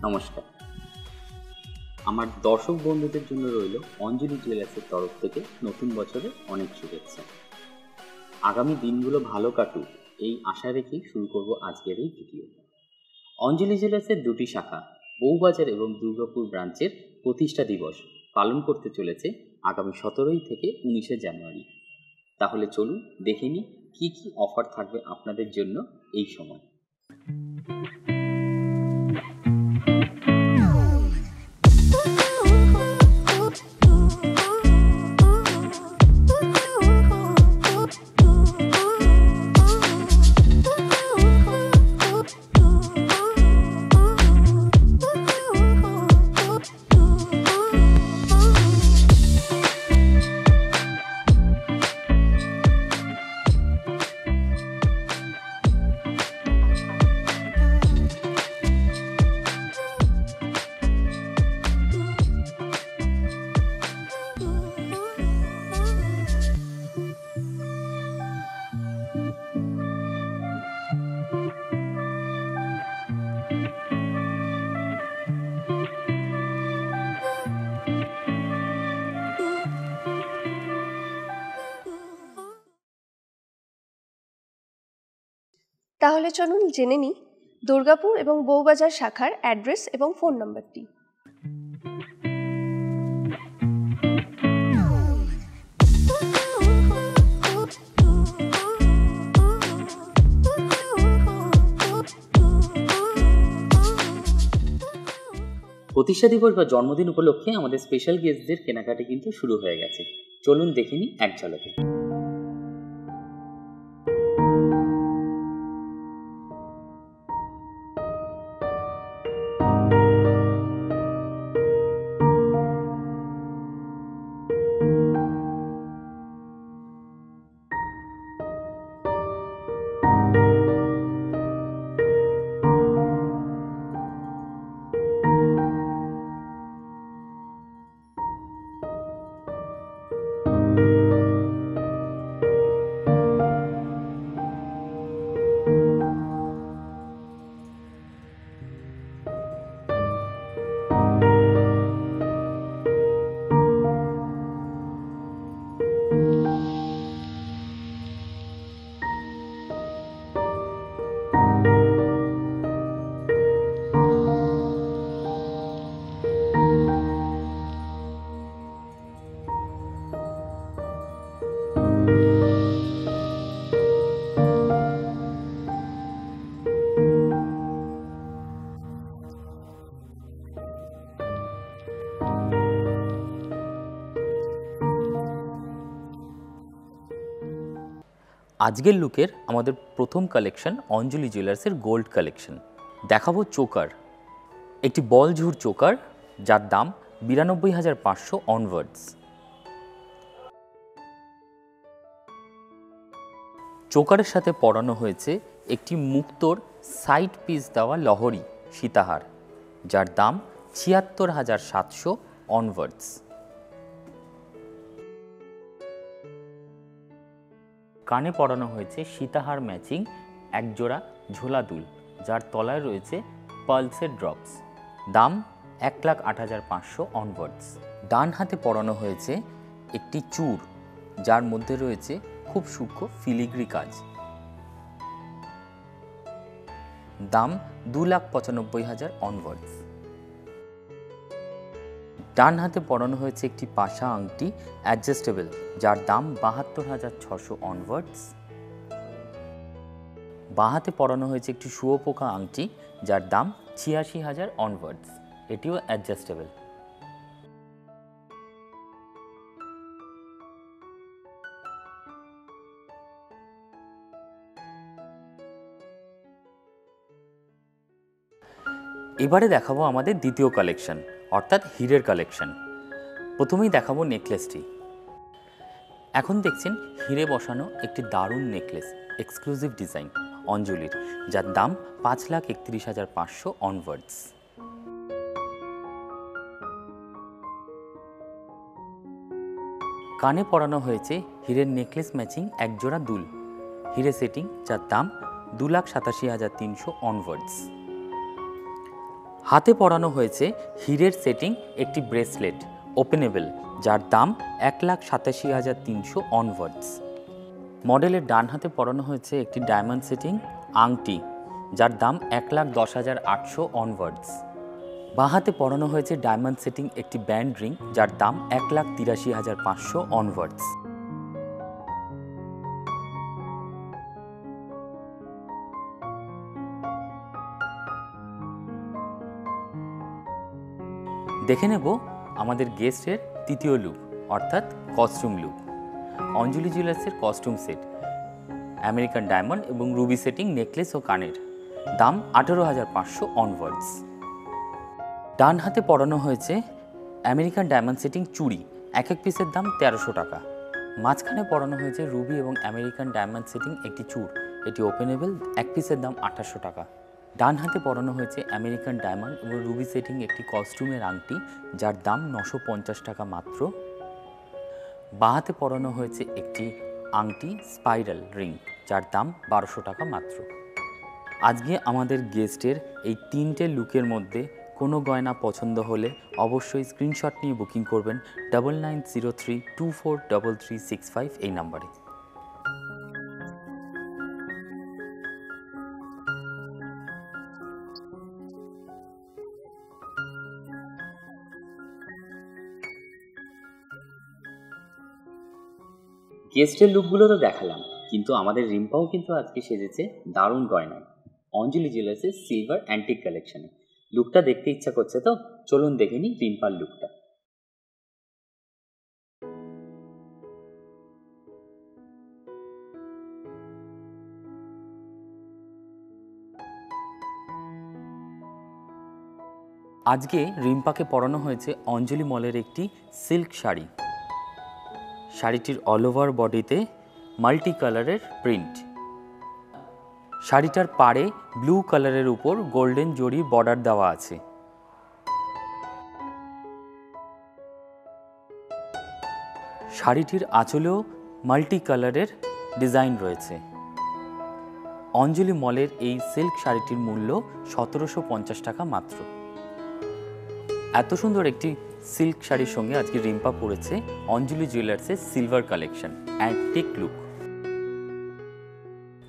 নমস্কার। আমার দর্শক বন্ধুদের জন্য রইল অঞ্জলি জুয়েলার্সের তরফ থেকে নতুন বছরে অনেক শুভেচ্ছা। আগামী দিনগুলো ভালো কাটুক এই আশা রেখেই শুরু করব আজকের এই ভিডিও। অঞ্জলি জুয়েলার্সের দুটি শাখা বউবাজার এবং দুর্গাপুর ব্রাঞ্চের প্রতিষ্ঠা দিবস পালন করতে চলেছে আগামী 17 থেকে 19 জানুয়ারি। তাহলে চলুন দেখে নিই কী কী অফার থাকবে আপনাদের জন্য এই সময়। তাহলে চলুন জেনে নিই দুর্গাপুর এবং বউবাজার শাখার অ্যাড্রেস এবং ফোন নম্বরটি। প্রতিষ্ঠা দিবস বা জন্মদিন উপলক্ষে আমাদের স্পেশাল গেস্টদের কেনাকাটা কিন্তু শুরু হয়ে গেছে। চলুন দেখে নিই এক ঝলকে। আজকের লুকের আমাদের প্রথম কালেকশন অঞ্জলি জুয়েলার্সের গোল্ড কালেকশন। দেখাবো চোকার, একটি বল ঝুর চোকার যার দাম 92,500 অনওয়ার্ডস। চোকারের সাথে পরানো হয়েছে একটি মুক্তোর সাইড পিস দেওয়া লহরি সীতাহার যার দাম 76,700 অনওয়ার্ডস। কানে পরানো হয়েছে সীতাহার ম্যাচিং একজোড়া ঝোলা দুল যার তলায় রয়েছে পালসের ড্রপস, দাম 1,08,500 অনওয়ার্ডস। ডান হাতে পরানো হয়েছে একটি চূড় যার মধ্যে রয়েছে খুব সূক্ষ্ম ফিলিগ্রি কাজ, দাম 2,95,000 অনওয়ার্ডস। ডান হাতে পরানো হয়েছে একটি পাশা আংটি অ্যাডজাস্টেবল যার দাম 72,600 অনওয়ার্ডস। বাঁ হাতে পরানো হয়েছে একটি শুয়োপোকা আংটি যার দাম 86,000 অনওয়ার্ডস, এটিও অ্যাডজাস্টেবল। এবারে দেখাবো আমাদের দ্বিতীয় কালেকশন অর্থাৎ হীরের কালেকশন। প্রথমেই দেখাবো নেকলেসটি। এখন দেখছেন হিরে বসানো একটি দারুণ নেকলেস, এক্সক্লুসিভ ডিজাইন অঞ্জলির, যার দাম 5,31,500 অনওয়ার্ডস। কানে পরানো হয়েছে হীরের নেকলেস ম্যাচিং একজোড়া দুল, হিরে সেটিং, যার দাম 2,87,300 অনওয়ার্ডস। হাতে পরানো হয়েছে হীরের সেটিং একটি ব্রেসলেট ওপেনেবল, যার দাম 1,87,300 অনওয়ার্ডস। মডেলের ডান হাতে পরানো হয়েছে একটি ডায়মন্ড সেটিং আংটি, যার দাম 1,10,800 অনওয়ার্ডস। বাঁ হাতে পরানো হয়েছে ডায়মন্ড সেটিং একটি ব্যান্ড রিং, যার দাম 1,83,500 অনওয়ার্ডস। দেখে নেব আমাদের গেস্টের তৃতীয় লুক, অর্থাৎ কস্টিউম লুক। অঞ্জলি জুয়েলার্সের কস্টিউম সেট, আমেরিকান ডায়মন্ড এবং রুবি সেটিং নেকলেস ও কানের, দাম 18,500 অনওয়ার্ডস। ডান হাতে পরানো হয়েছে আমেরিকান ডায়মন্ড সেটিং চুড়ি, এক এক পিসের দাম 1300 টাকা। মাঝখানে পরানো হয়েছে রুবি এবং আমেরিকান ডায়মন্ড সেটিং একটি চূড়, এটি ওপেনেবল, এক পিসের দাম 2800 টাকা। ডান হাতে পরানো হয়েছে আমেরিকান ডায়মন্ড এবং রুবি সেটিং একটি কস্টিউমের আংটি, যার দাম 950 টাকা মাত্র। বাঁ হাতে পরানো হয়েছে একটি আংটি স্পাইরাল রিং, যার দাম 1200 টাকা মাত্র। আজকে আমাদের গেস্টের এই তিনটে লুকের মধ্যে কোনো গয়না পছন্দ হলে অবশ্যই স্ক্রিনশট নিয়ে বুকিং করবেন 9903243365 এই নাম্বারে। গেস্টের লুকগুলো তো দেখালাম, কিন্তু আমাদের রিম্পাও কিন্তু আজকে সেজেছে দারুণ গয়নায় অঞ্জলি জুয়েলার্সের সিলভার অ্যান্টিক কালেকশনে। লুকটা দেখতে ইচ্ছা করছে তো চলুন দেখে নিই রিম্পার লুকটা। আজকে রিম্পাকে পরানো হয়েছে অঞ্জলি মলের একটি সিল্ক শাড়ি। শাড়িটির অল ওভার বডিতে মাল্টি কালারের প্রিন্ট। শাড়িটার পাড়ে ব্লু কালারের উপর গোল্ডেন জরি বর্ডার দেওয়া আছে। শাড়িটির আঁচলেও মাল্টি কালারের ডিজাইন রয়েছে। অঞ্জলি মলের এই সিল্ক শাড়িটির মূল্য 1750 টাকা মাত্র। এত সুন্দর একটি সিল্ক শাড়ির সঙ্গে আজকে রিম্পা পরেছে অঞ্জলি জুয়েলার্সের সিলভার কালেকশন অ্যান্টিক লুক।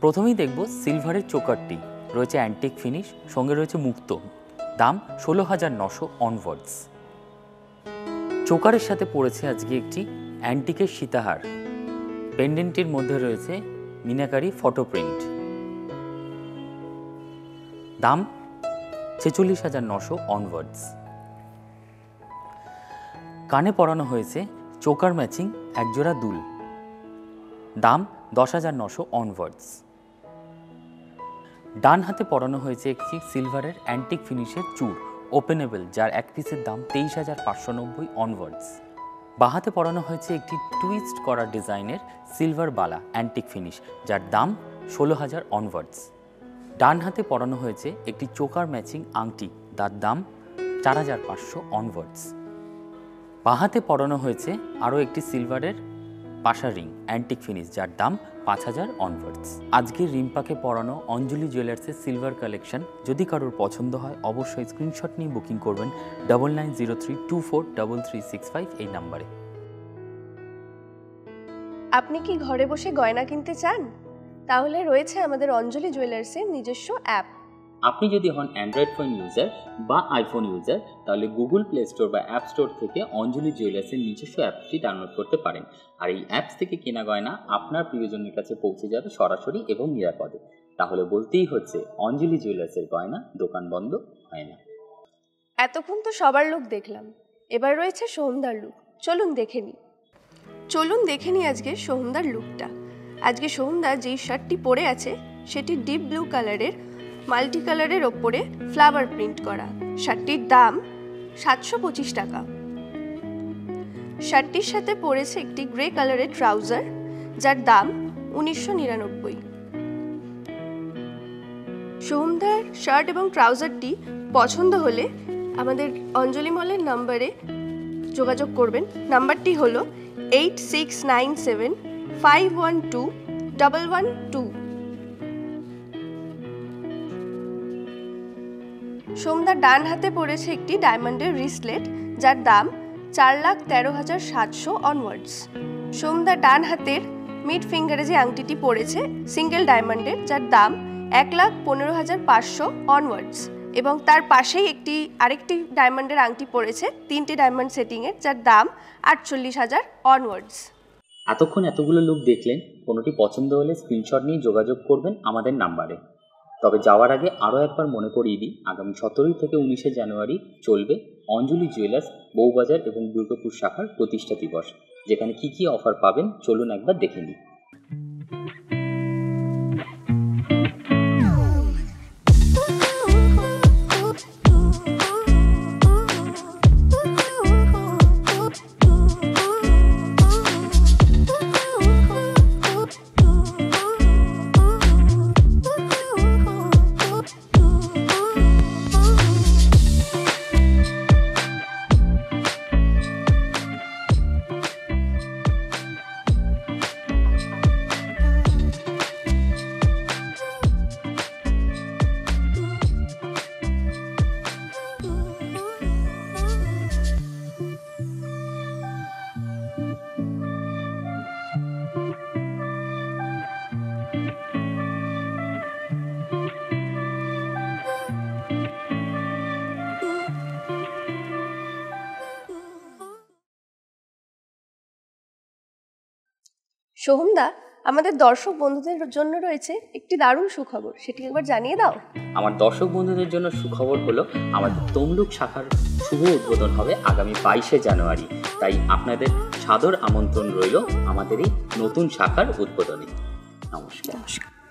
প্রথমেই দেখব সিলভারের চোকারটি, রয়েছে অ্যান্টিক ফিনিশ, সঙ্গে রয়েছে মুক্ত, দাম 16,900 অনওয়ার্ডস। চোকারের সাথে পড়েছে আজকে একটি অ্যান্টিকের সীতাহার, পেন্ডেন্টটির মধ্যে রয়েছে মিনাকারি ফটো প্রিন্ট, দাম 46,900 অনওয়ার্ডস। কানে পরানো হয়েছে চোকার ম্যাচিং একজোড়া দুল, দাম 10,900 অনওয়ার্ডস। ডান হাতে পরানো হয়েছে একটি সিলভারের অ্যান্টিক ফিনিশের চূড় ওপেনেবল, যার এক পিসের দাম 23,590 অনওয়ার্ডস। বাঁ হাতে পরানো হয়েছে একটি টুইস্ট করা ডিজাইনের সিলভার বালা অ্যান্টিক ফিনিশ, যার দাম 16,000 অনওয়ার্ডস। ডান হাতে পরানো হয়েছে একটি চোকার ম্যাচিং আংটি, যার দাম 4,500 অনওয়ার্ডস। বাঁ হাতে পরানো হয়েছে আরও একটি সিলভারের পাশা রিং অ্যান্টিক ফিনিশ, যার দাম 5,000 অনওয়ার্ডস। আজকে রিম্পাকে পরানো অঞ্জলি জুয়েলার্সের সিলভার কালেকশন যদি কারোর পছন্দ হয় অবশ্যই স্ক্রিনশট নিয়ে বুকিং করবেন 9903243365 এই নাম্বারে। আপনি কি ঘরে বসে গয়না কিনতে চান? তাহলে রয়েছে আমাদের অঞ্জলি জুয়েলার্সের নিজস্ব অ্যাপ। আপনি যদি হন অ্যান্ড্রয়েড ফোন ইউজার বা আইফোন ইউজার, তাহলে গুগল প্লে স্টোর বা অ্যাপ স্টোর থেকে অঞ্জলি জুয়েলার্সের নিজস্ব অ্যাপসটি ডাউনলোড করতে পারেন। আর এই অ্যাপস থেকে কেনা গয়না আপনার প্রিয়জনের কাছে পৌঁছে যাবে সরাসরি এবং নিরাপদে। তাহলে বলতেই হচ্ছে অঞ্জলি জুয়েলার্সের গয়না দোকান বন্ধ হয় না। এতক্ষণ তো সবার লুক দেখলাম, এবার রয়েছে সোহমদার লুক, চলুন দেখে নিই আজকে সোহমদার লুকটা। আজকে সোহমদা যেই শার্টটি পরে আছে সেটি ডিপ ব্লু কালারের মাল্টি কালারের ওপরে ফ্লাওয়ার প্রিন্ট করা। শার্টটির দাম 725 টাকা। শার্টটির সাথে পরেছে একটি গ্রে কালারের ট্রাউজার, যার দাম 1999। সোহমদার শার্ট এবং ট্রাউজারটি পছন্দ হলে আমাদের অঞ্জলি মলের নাম্বারে যোগাযোগ করবেন। নাম্বারটি হলো 8697512112। সোমদার ডান হাতে পড়েছে একটি ডায়মন্ডের রিসলেট, যার দাম 4,13,700 অনওয়ার্ডস। সোমদার ডান হাতের মিড ফিঙ্গারে যে আংটিটি পড়েছে সিঙ্গেল ডায়মন্ডের, যার দাম 1,15,500 অনওয়ার্ডস। এবং তার পাশেই আরেকটি ডায়মন্ডের আংটি পড়েছে 3টে ডায়মন্ড সেটিংয়ের, যার দাম 48,000 অনওয়ার্ডস। এতক্ষণ এতগুলো লুক দেখলেন, কোনোটি পছন্দ হলে স্ক্রিনশট নিয়ে যোগাযোগ করবেন আমাদের নাম্বারে। তবে যাওয়ার আগে আরও একবার মনে করিয়ে দিই, আগামী 17 থেকে 19শে জানুয়ারি চলবে অঞ্জলি জুয়েলার্স বউবাজার এবং দুর্গাপুর শাখার প্রতিষ্ঠা দিবস, যেখানে কি কি অফার পাবেন চলুন একবার দেখে নিই। সোহমদা, আমাদের দর্শক বন্ধুদের জন্য রয়েছে একটি দারুণ সুখবর, সেটি একবার জানিয়ে দাও। আমার দর্শক বন্ধুদের জন্য সুখবর হলো, আমাদের তমলুক শাখার শুভ উদ্বোধন হবে আগামী 22শে জানুয়ারি। তাই আপনাদের সাদর আমন্ত্রণ রইল আমাদের এই নতুন শাখার উদ্বোধনে। নমস্কার।